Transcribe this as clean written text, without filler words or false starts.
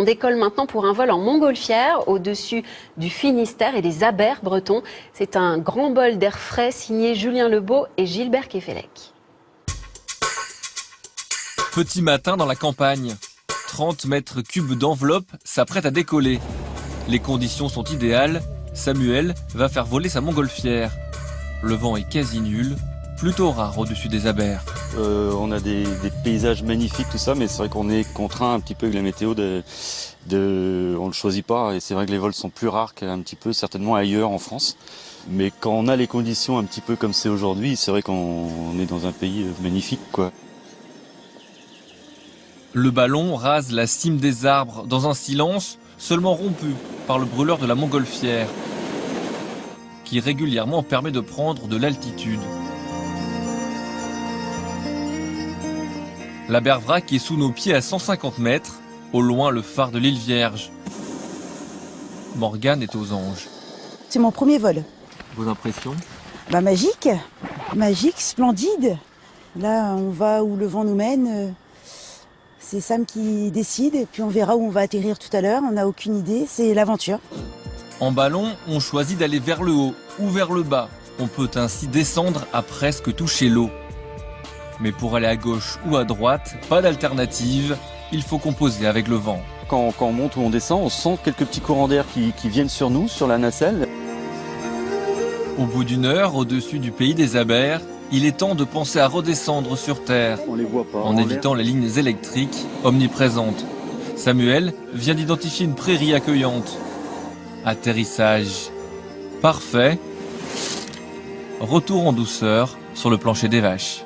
décolle maintenant pour un vol en montgolfière au-dessus du Finistère et des Abers bretons. C'est un grand bol d'air frais signé Julien Lebeau et Gilbert Kefelec. Petit matin dans la campagne. 30 mètres cubes d'enveloppe s'apprêtent à décoller. Les conditions sont idéales. Samuel va faire voler sa montgolfière. Le vent est quasi nul, plutôt rare au-dessus des Abers. On a des paysages magnifiques, tout ça, mais c'est vrai qu'on est contraint un petit peu avec la météo on le choisit pas, et c'est vrai que les vols sont plus rares qu'un petit peu certainement ailleurs en France. Mais quand on a les conditions un petit peu comme c'est aujourd'hui, c'est vrai qu'on est dans un pays magnifique, quoi. Le ballon rase la cime des arbres dans un silence seulement rompu par le brûleur de la montgolfière, qui régulièrement permet de prendre de l'altitude. La Bervrac est sous nos pieds à 150 mètres, au loin le phare de l'île Vierge. Morgane est aux anges. C'est mon premier vol. Vos impressions? Magique, splendide. Là, on va où le vent nous mène. C'est Sam qui décide, et puis on verra où on va atterrir tout à l'heure. On n'a aucune idée, c'est l'aventure. En ballon, on choisit d'aller vers le haut ou vers le bas. On peut ainsi descendre à presque toucher l'eau. Mais pour aller à gauche ou à droite, pas d'alternative, il faut composer avec le vent. Quand on monte ou on descend, on sent quelques petits courants d'air qui viennent sur nous, sur la nacelle. Au bout d'une heure, au-dessus du pays des Abers, il est temps de penser à redescendre sur Terre, On les voit pas. en évitant les lignes électriques omniprésentes. Samuel vient d'identifier une prairie accueillante. Atterrissage parfait. Retour en douceur sur le plancher des vaches.